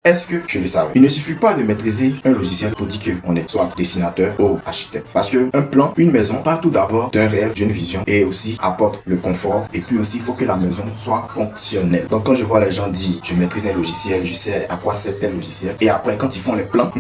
Est-ce que tu le savais? Il ne suffit pas de maîtriser un logiciel pour dire qu'on est soit dessinateur ou architecte. Parce que un plan, une maison, part tout d'abord d'un rêve, d'une vision et aussi apporte le confort. Et puis aussi, il faut que la maison soit fonctionnelle. Donc quand je vois les gens dire je maîtrise un logiciel, je sais à quoi sert tel logiciel. Et après, quand ils font les plans,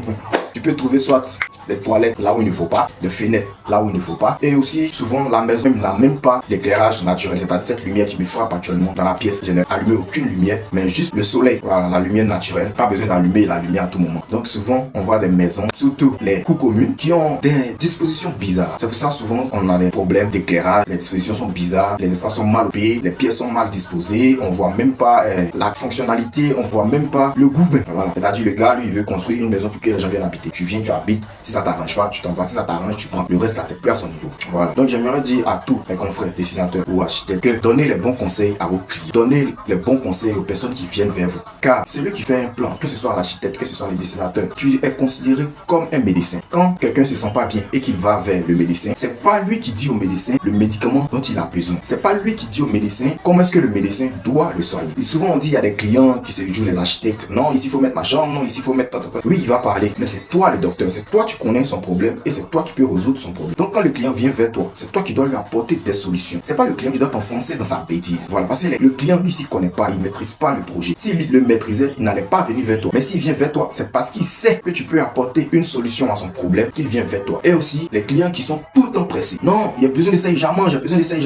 tu peux trouver soit les toilettes là où il ne faut pas, les fenêtres là où il ne faut pas. Et aussi, souvent, la maison n'a même pas l'éclairage naturel. C'est-à-dire cette lumière qui me frappe actuellement dans la pièce. Je n'ai allumé aucune lumière, mais juste le soleil. Voilà, la lumière naturelle. Pas besoin d'allumer la lumière à tout moment. Donc souvent, on voit des maisons, surtout les cours communes, qui ont des dispositions bizarres. C'est pour ça, souvent, on a des problèmes d'éclairage. Les dispositions sont bizarres, les espaces sont mal occupés, les pièces sont mal disposées. On voit même pas la fonctionnalité, on voit même pas le goût. Voilà. C'est-à-dire, le gars, lui, il veut construire une maison pour que les gens viennent habiter. Tu viens, tu habites. Si ça t'arrange pas, tu t'en vas. Si ça t'arrange, tu prends. Le reste là, c'est plus à son niveau. Voilà. Donc j'aimerais dire à tous mes confrères dessinateurs ou architectes que donnez les bons conseils à vos clients. Donnez les bons conseils aux personnes qui viennent vers vous. Car celui qui fait un plan, que ce soit l'architecte, que ce soit les dessinateurs, tu es considéré comme un médecin. Quand quelqu'un se sent pas bien et qu'il va vers le médecin, c'est pas lui qui dit au médecin le médicament dont il a besoin. C'est pas lui qui dit au médecin comment est-ce que le médecin doit le soigner. Et souvent on dit il y a des clients qui se jouent les architectes. Non, ici il faut mettre ma chambre, non, ici il faut mettre... Oui, il va parler, mais c'est toi le docteur, c'est toi qui connais son problème et c'est toi qui peux résoudre son problème. Donc quand le client vient vers toi, c'est toi qui dois lui apporter des solutions. C'est pas le client qui doit t'enfoncer dans sa bêtise. Voilà, parce que le client lui s'il connaît pas, il maîtrise pas le projet. S'il le maîtrisait, il n'allait pas venir vers toi. Mais s'il vient vers toi, c'est parce qu'il sait que tu peux apporter une solution à son problème qu'il vient vers toi. Et aussi les clients qui sont tout le temps pressés. Non, il y a besoin de ça, j'ai besoin de ça,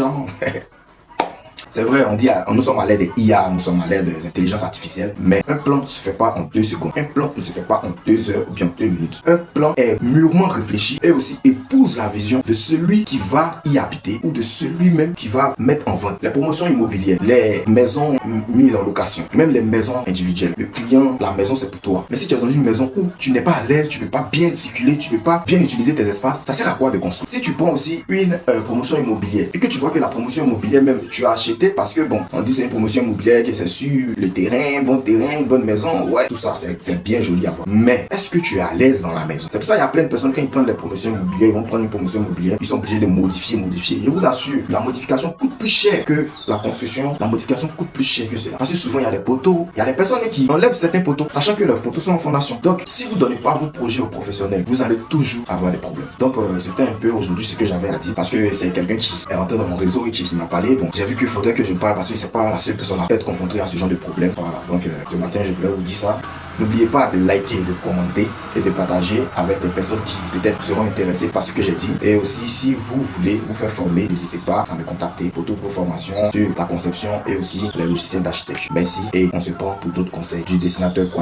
C'est vrai, on dit, nous sommes à l'ère de IA, nous sommes à l'ère de l'intelligence artificielle, mais un plan ne se fait pas en 2 secondes. Un plan ne se fait pas en 2 heures ou bien 2 minutes. Un plan est mûrement réfléchi et aussi épouse la vision de celui qui va y habiter ou de celui même qui va mettre en vente. Les promotions immobilières, les maisons mises en location, même les maisons individuelles. Le client, la maison c'est pour toi. Mais si tu es dans une maison où tu n'es pas à l'aise, tu ne peux pas bien circuler, tu ne peux pas bien utiliser tes espaces, ça sert à quoi de construire? Si tu prends aussi une promotion immobilière et que tu vois que la promotion immobilière même, tu as acheté parce que bon, on dit c'est une promotion immobilière que c'est sur le terrain, bonne maison, ouais, tout ça c'est bien joli à voir. Mais est-ce que tu es à l'aise dans la maison? C'est pour ça qu'il y a plein de personnes quand ils prennent des promotions immobilières, ils vont prendre une promotion immobilière, ils sont obligés de modifier. Je vous assure, la modification coûte plus cher que la construction, la modification coûte plus cher que cela. Parce que souvent il y a des poteaux, il y a des personnes qui enlèvent certains poteaux, sachant que leurs poteaux sont en fondation. Donc si vous ne donnez pas vos projets aux professionnels, vous allez toujours avoir des problèmes. Donc c'était un peu aujourd'hui ce que j'avais à dire parce que c'est quelqu'un qui est rentré dans mon réseau et qui m'a parlé. Bon, j'ai vu qu'il faudrait que je parle parce que c'est pas la seule personne à être confrontée à ce genre de problème. Voilà. Donc ce matin je voulais vous dire ça. N'oubliez pas de liker, de commenter et de partager avec des personnes qui peut-être seront intéressées par ce que j'ai dit. Et aussi si vous voulez vous faire former, n'hésitez pas à me contacter pour toutes vos formations sur la conception et aussi les logiciels d'architecture. Merci et on se prend pour d'autres conseils du dessinateur Kwasi.